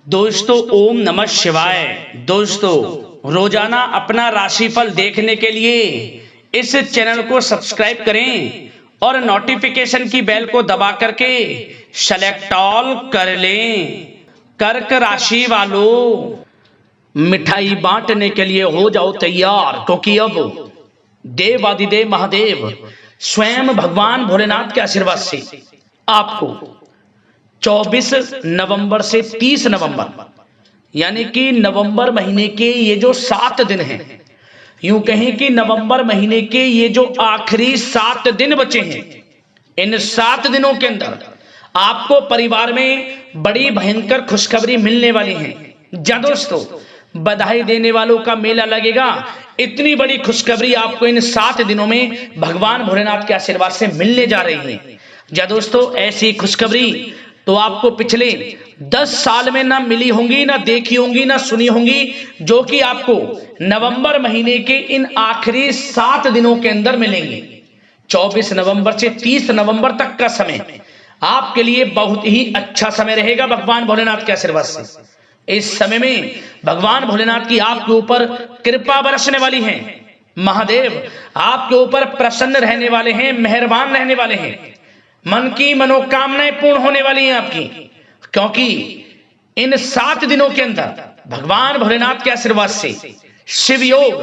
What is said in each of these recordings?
दोस्तों ओम नमः शिवाय। दोस्तों रोजाना अपना राशिफल देखने के लिए इस चैनल को सब्सक्राइब करें और नोटिफिकेशन की बेल को दबा करके सेलेक्ट ऑल कर लें। कर्क राशि वालों, मिठाई बांटने के लिए हो जाओ तैयार, क्योंकि अब देवादिदेव महादेव स्वयं भगवान भोलेनाथ के आशीर्वाद से आपको 24 नवंबर से 30 नवंबर यानी कि नवंबर महीने के ये जो 7 दिन हैं, यूं कहें कि नवंबर महीने के ये जो आखिरी 7 दिन बचे हैं, इन 7 दिनों के अंदर आपको परिवार में बड़ी भयंकर खुशखबरी मिलने वाली है। जा दोस्तों, बधाई देने वालों का मेला लगेगा। इतनी बड़ी खुशखबरी आपको इन 7 दिनों में भगवान भोलेनाथ के आशीर्वाद से मिलने जा रही है। जा दोस्तों, ऐसी खुशखबरी तो आपको पिछले 10 साल में ना मिली होंगी, ना देखी होंगी, ना सुनी होंगी, जो कि आपको नवंबर महीने के इन आखिरी 7 दिनों के अंदर मिलेंगी। 24 नवंबर से 30 नवंबर तक का समय आपके लिए बहुत ही अच्छा समय रहेगा भगवान भोलेनाथ के आशीर्वाद से। इस समय में भगवान भोलेनाथ की आपके ऊपर कृपा बरसने वाली है। महादेव आपके ऊपर प्रसन्न रहने वाले हैं, मेहरबान रहने वाले हैं। मन की मनोकामनाएं पूर्ण होने वाली हैं आपकी, क्योंकि इन 7 दिनों के अंदर भगवान भोलेनाथ के आशीर्वाद से शिव योग,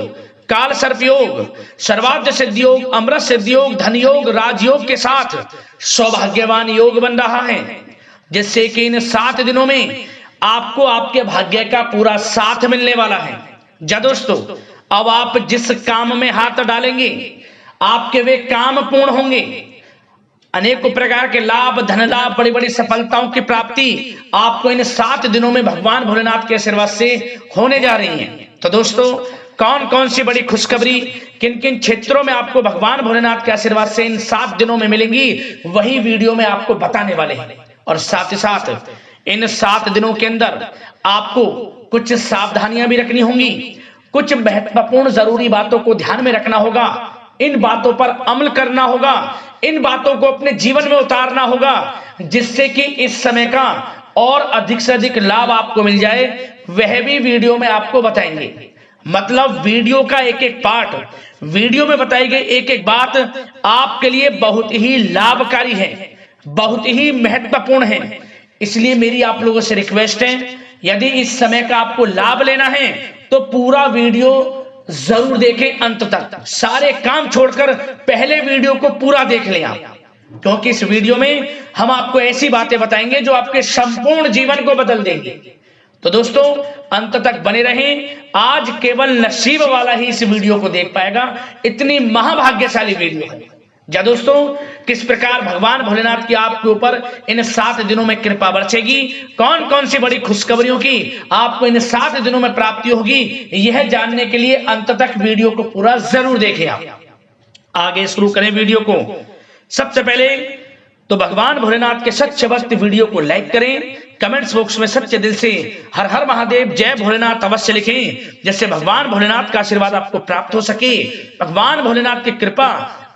काल सर्प योग, सर्वार्थ सिद्धि योग, अमृत सिद्धि योग, धन योग, राजयोग के साथ सौभाग्यवान योग बन रहा है, जिससे कि इन 7 दिनों में आपको आपके भाग्य का पूरा साथ मिलने वाला है। जा दोस्तों, अब आप जिस काम में हाथ डालेंगे आपके वे काम पूर्ण होंगे। अनेकों प्रकार के लाभ, धन लाभ, बड़ी बड़ी सफलताओं की प्राप्ति आपको इन 7 दिनों में भगवान भोलेनाथ के आशीर्वाद से होने जा रही है। तो दोस्तों, कौन कौन सी बड़ी खुशखबरी किन किन क्षेत्रों में आपको भगवान भोलेनाथ के आशीर्वाद से इन 7 दिनों में मिलेंगी, वही वीडियो में आपको बताने वाले हैं। और साथ ही साथ इन 7 दिनों के अंदर आपको कुछ सावधानियां भी रखनी होंगी, कुछ महत्वपूर्ण जरूरी बातों को ध्यान में रखना होगा, इन बातों पर अमल करना होगा, इन बातों को अपने जीवन में उतारना होगा, जिससे कि इस समय का और अधिक से अधिक लाभ आपको मिल जाए। वह भी वीडियो में आपको बताएंगे। मतलब वीडियो का एक एक पार्ट, वीडियो में बताई गई एक एक बात आपके लिए बहुत ही लाभकारी है, बहुत ही महत्वपूर्ण है। इसलिए मेरी आप लोगों से रिक्वेस्ट है, यदि इस समय का आपको लाभ लेना है तो पूरा वीडियो जरूर देखें अंत तक। सारे काम छोड़कर पहले वीडियो को पूरा देख लें आप, क्योंकि इस वीडियो में हम आपको ऐसी बातें बताएंगे जो आपके संपूर्ण जीवन को बदल देंगे। तो दोस्तों, अंत तक बने रहें। आज केवल नसीब वाला ही इस वीडियो को देख पाएगा, इतनी महाभाग्यशाली वीडियो है। जा दोस्तों, किस प्रकार भगवान भोलेनाथ की आपके ऊपर इन 7 दिनों में कृपा बरसेगी, कौन कौन सी बड़ी खुशखबरियों की आपको इन 7 दिनों में प्राप्ति होगी, यह जानने के लिए अंत तक वीडियो को पूरा जरूर देखें आप। आगे शुरू करें वीडियो को। सबसे पहले तो भगवान भोलेनाथ के सच्चे भक्त वीडियो को लाइक करें, कमेंट्स बॉक्स में सच्चे दिल से हर हर महादेव, जय भोलेनाथ अवश्य लिखें, जिससे भगवान भोलेनाथ का आशीर्वाद आपको प्राप्त हो सके। भगवान भोलेनाथ की कृपा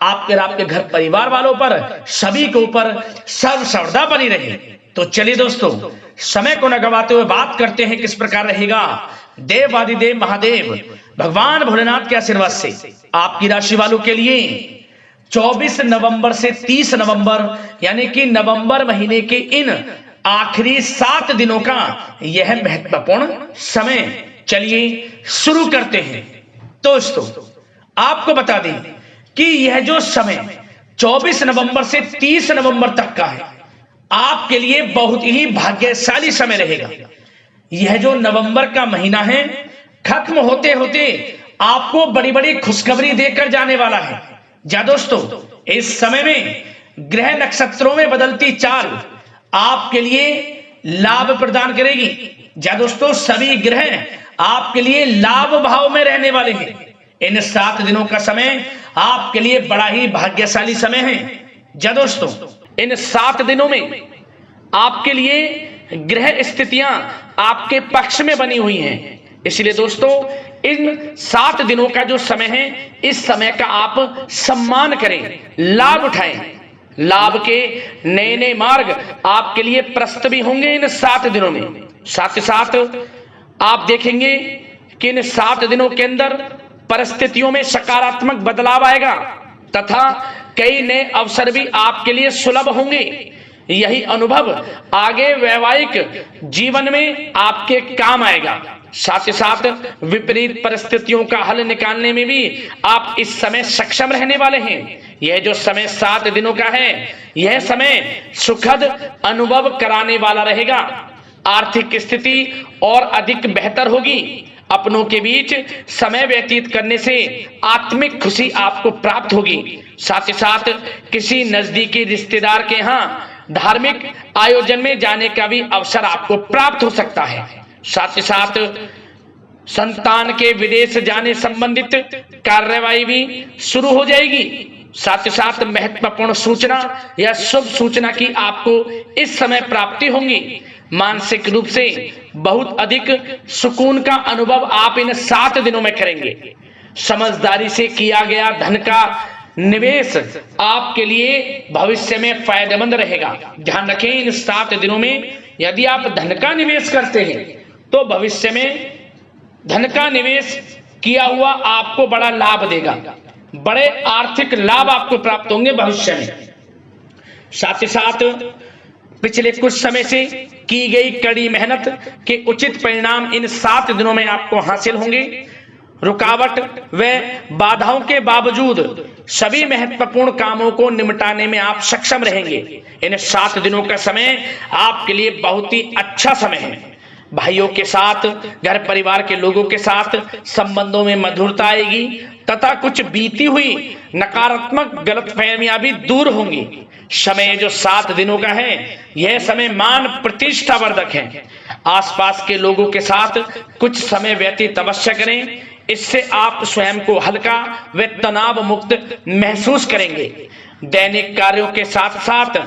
आपके और आपके घर परिवार वालों पर, सभी के ऊपर सर्वदा बनी रहे। तो चलिए दोस्तों, समय को न गवाते हुए बात करते हैं किस प्रकार रहेगा देवादिदेव महादेव भगवान भोलेनाथ के आशीर्वाद से आपकी राशि वालों के लिए 24 नवंबर से 30 नवंबर यानी कि नवंबर महीने के इन आखिरी 7 दिनों का यह महत्वपूर्ण समय। चलिए शुरू करते हैं। दोस्तों, आपको बता दें कि यह जो समय 24 नवंबर से 30 नवंबर तक का है, आपके लिए बहुत ही भाग्यशाली समय रहेगा। यह जो नवंबर का महीना है, खत्म होते होते आपको बड़ी बड़ी खुशखबरी देकर जाने वाला है। जा दोस्तों, इस समय में ग्रह नक्षत्रों में बदलती चाल आपके लिए लाभ प्रदान करेगी। जा दोस्तों, सभी ग्रह आपके लिए लाभ भाव में रहने वाले हैं। इन 7 दिनों का समय आपके लिए बड़ा ही भाग्यशाली समय है। जा दोस्तों, इन 7 दिनों में आपके लिए ग्रह स्थितियां आपके पक्ष में बनी हुई हैं। इसलिए दोस्तों, इन 7 दिनों का जो समय है, इस समय का आप सम्मान करें, लाभ उठाएं। लाभ के नए नए मार्ग आपके लिए प्रशस्त भी होंगे इन 7 दिनों में। साथ ही साथ आप देखेंगे कि इन 7 दिनों के अंदर परिस्थितियों में सकारात्मक बदलाव आएगा तथा कई नए अवसर भी आपके लिए सुलभ होंगे। यही अनुभव आगे वैवाहिक जीवन में आपके काम आएगा। साथ ही साथ विपरीत परिस्थितियों का हल निकालने में भी आप इस समय सक्षम रहने वाले हैं। यह जो समय 7 दिनों का है, यह समय सुखद अनुभव कराने वाला रहेगा। आर्थिक स्थिति और अधिक बेहतर होगी। अपनों के बीच समय व्यतीत करने से आत्मिक खुशी आपको प्राप्त होगी। साथ ही साथ किसी नजदीकी रिश्तेदार के यहाँ धार्मिक आयोजन में जाने का भी अवसर आपको प्राप्त हो सकता है। साथ ही साथ संतान के विदेश जाने संबंधित कार्यवाही भी शुरू हो जाएगी। साथ ही साथ महत्वपूर्ण सूचना या शुभ सूचना की आपको इस समय प्राप्ति होगी। मानसिक रूप से बहुत अधिक सुकून का अनुभव आप इन 7 दिनों में करेंगे। समझदारी से किया गया धन का निवेश आपके लिए भविष्य में फायदेमंद रहेगा। ध्यान रखें, इन 7 दिनों में यदि आप धन का निवेश करते हैं तो भविष्य में धन का निवेश किया हुआ आपको बड़ा लाभ देगा। बड़े आर्थिक लाभ आपको प्राप्त होंगे भविष्य में। साथ ही साथ पिछले कुछ समय से की गई कड़ी मेहनत के उचित परिणाम इन 7 दिनों में आपको हासिल होंगे। रुकावट व बाधाओं के बावजूद सभी महत्वपूर्ण कामों को निपटाने में आप सक्षम रहेंगे। इन 7 दिनों का समय आपके लिए बहुत ही अच्छा समय है। भाइयों के साथ, घर परिवार के लोगों के साथ संबंधों में मधुरता आएगी तथा कुछ बीती हुई नकारात्मक गलतफहमियां भी दूर होंगी। समय जो 7 दिनों का है, यह समय मान प्रतिष्ठा वर्धक है। आसपास के लोगों के साथ कुछ समय व्यतीत अवश्य करें। इससे आप स्वयं को हल्का व तनाव मुक्त महसूस करेंगे। दैनिक कार्यों के साथ साथ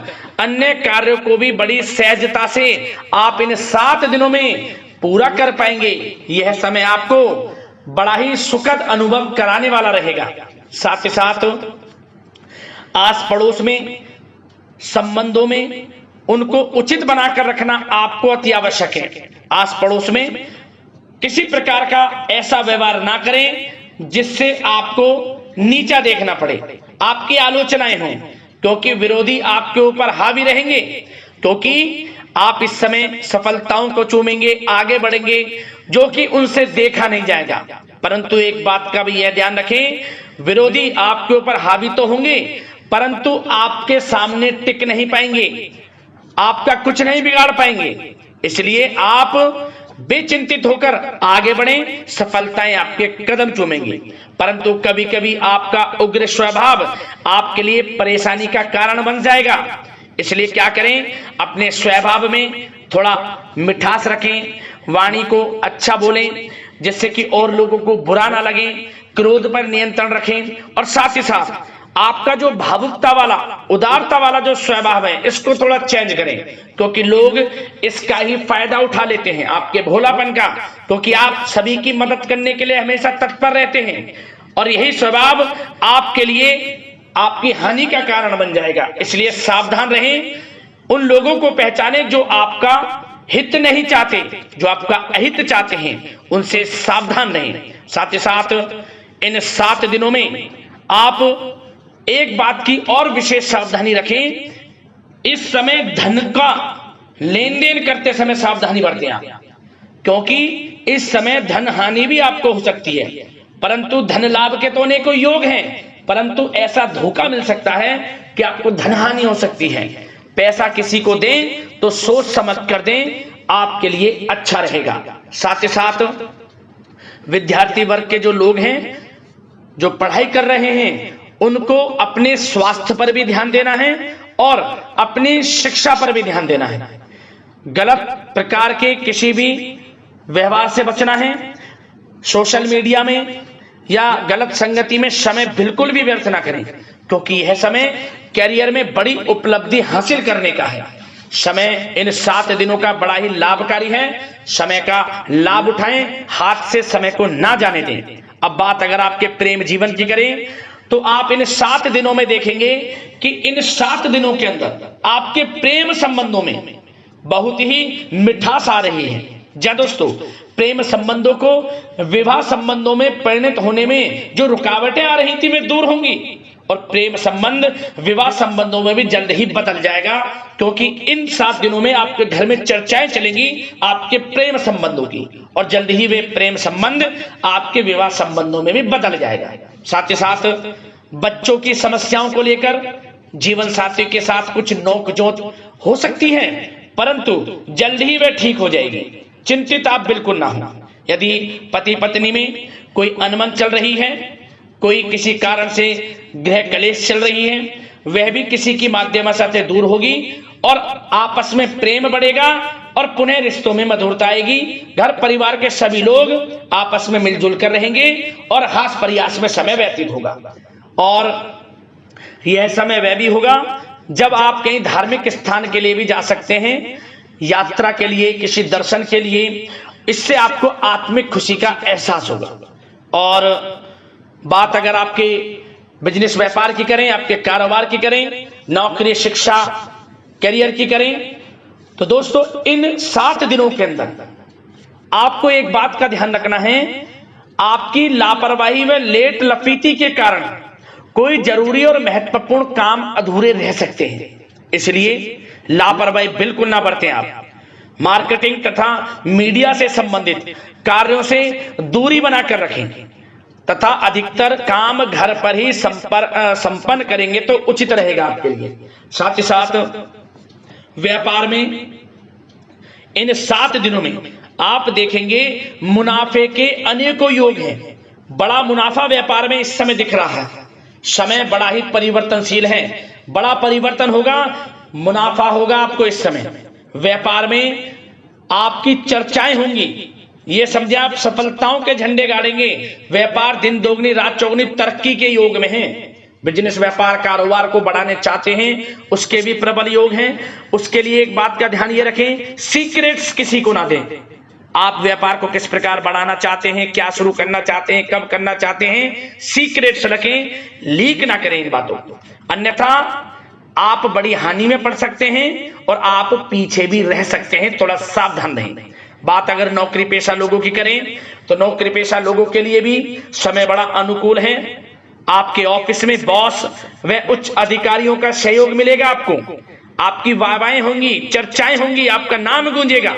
अन्य कार्यों को भी बड़ी सहजता से आप इन 7 दिनों में पूरा कर पाएंगे। यह समय आपको बड़ा ही सुखद अनुभव कराने वाला रहेगा। साथ ही साथ आस पड़ोस में संबंधों में उनको उचित बनाकर रखना आपको अति आवश्यक है। आस पड़ोस में किसी प्रकार का ऐसा व्यवहार ना करें जिससे आपको नीचा देखना पड़े, आपकी आलोचनाएं हों, क्योंकि विरोधी आपके ऊपर हावी रहेंगे। क्योंकि आप इस समय सफलताओं को चूमेंगे, आगे बढ़ेंगे, जो कि उनसे देखा नहीं जाएगा। परंतु एक बात का भी यह ध्यान रखें, विरोधी आपके ऊपर हावी तो होंगे परंतु आपके सामने टिक नहीं पाएंगे, आपका कुछ नहीं बिगाड़ पाएंगे। इसलिए आप बेचिंतित होकर आगे बढ़ें, सफलताएं आपके कदम चूमेंगी। परंतु कभी कभी आपका उग्र स्वभाव आपके लिए परेशानी का कारण बन जाएगा। इसलिए क्या करें, अपने स्वभाव में थोड़ा मिठास रखें, वाणी को अच्छा बोलें जिससे कि और लोगों को बुरा ना लगे, क्रोध पर नियंत्रण रखें। और साथ ही साथ आपका जो भावुकता वाला, उदारता वाला जो स्वभाव है, इसको थोड़ा चेंज करें, क्योंकि लोग इसका ही फायदा उठा लेते हैं, आपके भोलापन का। क्योंकि आप सभी की मदद करने के लिए हमेशा तत्पर रहते हैं और यही स्वभाव आपके लिए आपकी हानि का कारण बन जाएगा। इसलिए सावधान रहें, उन लोगों को पहचानें जो आपका हित नहीं चाहते, जो आपका अहित चाहते हैं, उनसे सावधान रहें। साथ ही साथ इन 7 दिनों में आप एक बात की और विशेष सावधानी रखें, इस समय धन का लेन देन करते समय सावधानी बरतें आप, क्योंकि इस समय धन हानि भी आपको हो सकती है। परंतु धन लाभ के तो अनेकों योग हैं, परंतु ऐसा धोखा मिल सकता है कि आपको धन हानि हो सकती है। पैसा किसी को दें तो सोच समझ कर दें, आपके लिए अच्छा रहेगा। साथ ही साथ विद्यार्थी वर्ग के जो लोग हैं, जो पढ़ाई कर रहे हैं, उनको अपने स्वास्थ्य पर भी ध्यान देना है और अपनी शिक्षा पर भी ध्यान देना है। गलत प्रकार के किसी भी व्यवहार से बचना है। सोशल मीडिया में या गलत संगति में समय बिल्कुल भी व्यर्थ ना करें, क्योंकि यह समय कैरियर में बड़ी उपलब्धि हासिल करने का है। समय इन 7 दिनों का बड़ा ही लाभकारी है। समय का लाभ उठाएं, हाथ से समय को ना जाने दें। अब बात अगर आपके प्रेम जीवन की करें तो आप इन 7 दिनों में देखेंगे कि इन 7 दिनों के अंदर आपके प्रेम संबंधों में बहुत ही मिठास आ रही है। जी दोस्तों, प्रेम संबंधों को विवाह संबंधों में परिणत होने में जो रुकावटें आ रही थी वे दूर होंगी और प्रेम संबंध विवाह संबंधों में भी जल्द ही बदल जाएगा, क्योंकि इन 7 दिनों में आपके घर में चर्चाएं चलेंगी आपके प्रेम संबंधों की और जल्द ही वे प्रेम संबंध आपके विवाह संबंधों में भी बदल जाएगा। साथ ही साथ बच्चों की समस्याओं को लेकर जीवन साथी के साथ कुछ नोकझोंक हो सकती है, परंतु जल्द ही वे ठीक हो जाएगी। चिंतित आप बिल्कुल ना हो। यदि पति पत्नी में कोई अनबन चल रही है, कोई किसी कारण से गृह कलेश चल रही है, वह भी किसी की माध्यम से दूर होगी और आपस में प्रेम बढ़ेगा और पुनः रिश्तों में मधुरता आएगी। घर परिवार के सभी लोग आपस में मिलजुल कर रहेंगे और हास प्रयास में समय व्यतीत होगा। और यह समय वह भी होगा जब आप कहीं धार्मिक स्थान के लिए भी जा सकते हैं, यात्रा के लिए, किसी दर्शन के लिए। इससे आपको आत्मिक खुशी का एहसास होगा। और बात अगर आपके बिजनेस व्यापार की करें, आपके कारोबार की करें, नौकरी, शिक्षा, करियर की करें, तो दोस्तों इन 7 दिनों के अंदर आपको एक बात का ध्यान रखना है, आपकी लापरवाही व लेट लफीती के कारण कोई जरूरी और महत्वपूर्ण काम अधूरे रह सकते हैं। इसलिए लापरवाही बिल्कुल ना बरतें। आप मार्केटिंग तथा मीडिया से संबंधित कार्यों से दूरी बनाकर रखें तथा अधिकतर काम घर पर ही संपन्न करेंगे तो उचित रहेगा आपके लिए। साथ ही साथ व्यापार में इन 7 दिनों में आप देखेंगे मुनाफे के अनेकों योग हैं। बड़ा मुनाफा व्यापार में इस समय दिख रहा है। समय बड़ा ही परिवर्तनशील है, बड़ा परिवर्तन होगा, मुनाफा होगा आपको इस समय। व्यापार में आपकी चर्चाएं होंगी, ये समझे आप सफलताओं के झंडे गाड़ेंगे। व्यापार दिन दोगुनी रात चौगुनी तरक्की के योग में है। बिजनेस व्यापार कारोबार को बढ़ाने चाहते हैं, उसके भी प्रबल योग हैं। उसके लिए एक बात का ध्यान ये रखें, सीक्रेट्स किसी को ना दें। आप व्यापार को किस प्रकार बढ़ाना चाहते हैं, क्या शुरू करना चाहते हैं, कब करना चाहते हैं, सीक्रेट्स रखें, लीक ना करें इन बातों को, अन्यथा आप बड़ी हानि में पड़ सकते हैं और आप पीछे भी रह सकते हैं। थोड़ा सावधान रहें। बात अगर नौकरी पेशा लोगों की करें तो नौकरी पेशा लोगों के लिए भी समय बड़ा अनुकूल है। आपके ऑफिस में बॉस व उच्च अधिकारियों का सहयोग मिलेगा आपको, आपकी वाहवाहें होंगी, चर्चाएं होंगी, आपका नाम गूंजेगा,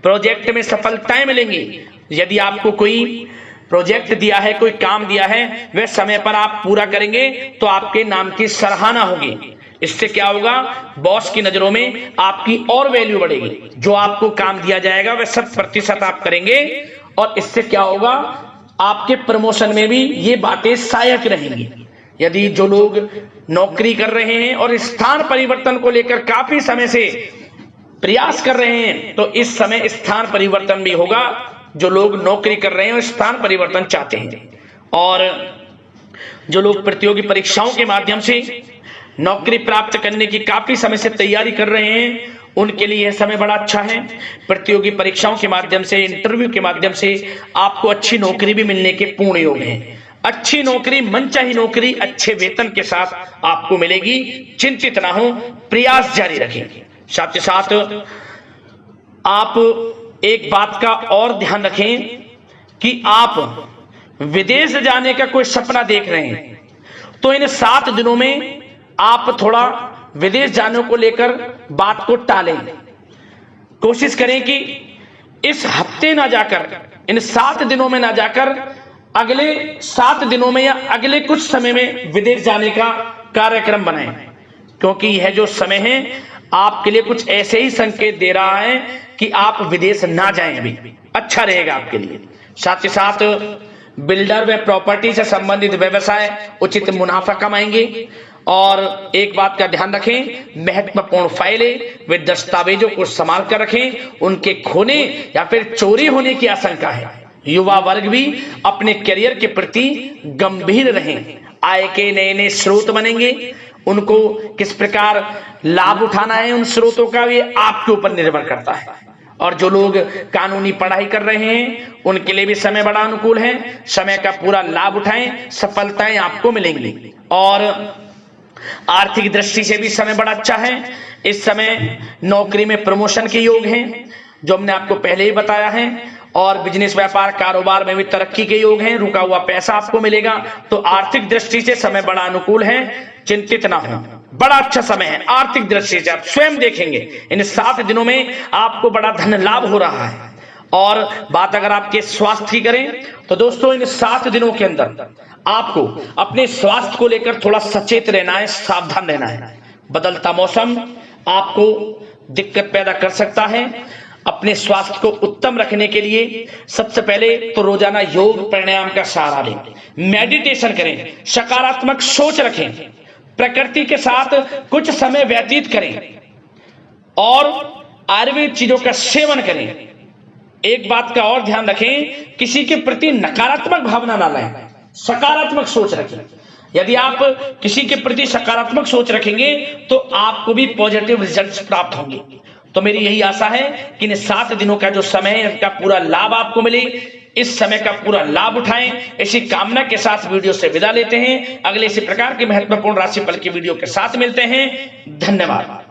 प्रोजेक्ट में सफलताएं मिलेंगी। यदि आपको कोई प्रोजेक्ट दिया है, कोई काम दिया है, वह समय पर आप पूरा करेंगे तो आपके नाम की सराहना होगी। इससे क्या होगा, बॉस की नजरों में आपकी और वैल्यू बढ़ेगी। जो आपको काम दिया जाएगा वह 100% आप करेंगे और इससे क्या होगा, आपके प्रमोशन में भी ये बातें सहायक रहेंगी। यदि जो लोग नौकरी कर रहे हैं और स्थान परिवर्तन को लेकर काफी समय से प्रयास कर रहे हैं, तो इस समय स्थान परिवर्तन भी होगा। जो लोग नौकरी कर रहे हैं और स्थान परिवर्तन चाहते हैं, और जो लोग प्रतियोगी परीक्षाओं के माध्यम से नौकरी प्राप्त करने की काफी समय से तैयारी कर रहे हैं, उनके लिए यह समय बड़ा अच्छा है। प्रतियोगी परीक्षाओं के माध्यम से, इंटरव्यू के माध्यम से आपको अच्छी नौकरी भी मिलने के पूर्ण योग हैं। अच्छी नौकरी, मनचाही नौकरी अच्छे वेतन के साथ आपको मिलेगी। चिंतित ना हो, प्रयास जारी रखें। साथ ही साथ आप एक बात का और ध्यान रखें कि आप विदेश जाने का कोई सपना देख रहे हैं तो इन 7 दिनों में आप थोड़ा विदेश जाने को लेकर बात को टालें। कोशिश करें कि इस हफ्ते ना जाकर, इन 7 दिनों में ना जाकर, अगले 7 दिनों में या अगले कुछ समय में विदेश जाने का कार्यक्रम बनाएं, क्योंकि यह जो समय है आपके लिए कुछ ऐसे ही संकेत दे रहा है कि आप विदेश ना जाएं, अभी अच्छा रहेगा आपके लिए। साथ ही साथ बिल्डर व प्रॉपर्टी से संबंधित व्यवसाय उचित मुनाफा कमाएंगे। और एक बात का ध्यान रखें, महत्वपूर्ण फाइलें व दस्तावेजों को संभाल कर रखें, उनके खोने या फिर चोरी होने की आशंका है। युवा वर्ग भी अपने करियर के प्रति गंभीर रहें। आय के नए नए स्रोत बनेंगे, उनको किस प्रकार लाभ उठाना है उन स्रोतों का, ये आपके ऊपर निर्भर करता है। और जो लोग कानूनी पढ़ाई कर रहे हैं उनके लिए भी समय बड़ा अनुकूल है। समय का पूरा लाभ उठाएं, सफलताएं आपको मिलेंगी। और आर्थिक दृष्टि से भी समय बड़ा अच्छा है। इस समय नौकरी में प्रमोशन के योग हैं, जो हमने आपको पहले ही बताया है, और बिजनेस व्यापार कारोबार में भी तरक्की के योग हैं। रुका हुआ पैसा आपको मिलेगा। तो आर्थिक दृष्टि से समय बड़ा अनुकूल है, चिंतित ना हो, बड़ा अच्छा समय है आर्थिक दृष्टि से। आप स्वयं देखेंगे इन 7 दिनों में आपको बड़ा धन लाभ हो रहा है। और बात अगर आपके स्वास्थ्य की करें तो दोस्तों इन 7 दिनों के अंदर आपको अपने स्वास्थ्य को लेकर थोड़ा सचेत रहना है, सावधान रहना है। बदलता मौसम आपको दिक्कत पैदा कर सकता है। अपने स्वास्थ्य को उत्तम रखने के लिए सबसे पहले तो रोजाना योग प्राणायाम का सहारा लें, मेडिटेशन करें, सकारात्मक सोच रखें, प्रकृति के साथ कुछ समय व्यतीत करें और आयुर्वेद चीजों का सेवन करें। एक बात का और ध्यान रखें, किसी के प्रति नकारात्मक भावना ना लाएं, सकारात्मक सोच रखें। यदि आप किसी के प्रति सकारात्मक सोच रखेंगे तो आपको भी पॉजिटिव रिजल्ट्स प्राप्त होंगे। तो मेरी यही आशा है कि इन 7 दिनों का जो समय है इसका पूरा लाभ आपको मिले, इस समय का पूरा लाभ उठाएं। इसी कामना के साथ वीडियो से विदा लेते हैं। अगले इसी प्रकार के महत्वपूर्ण राशिफल की वीडियो के साथ मिलते हैं। धन्यवाद।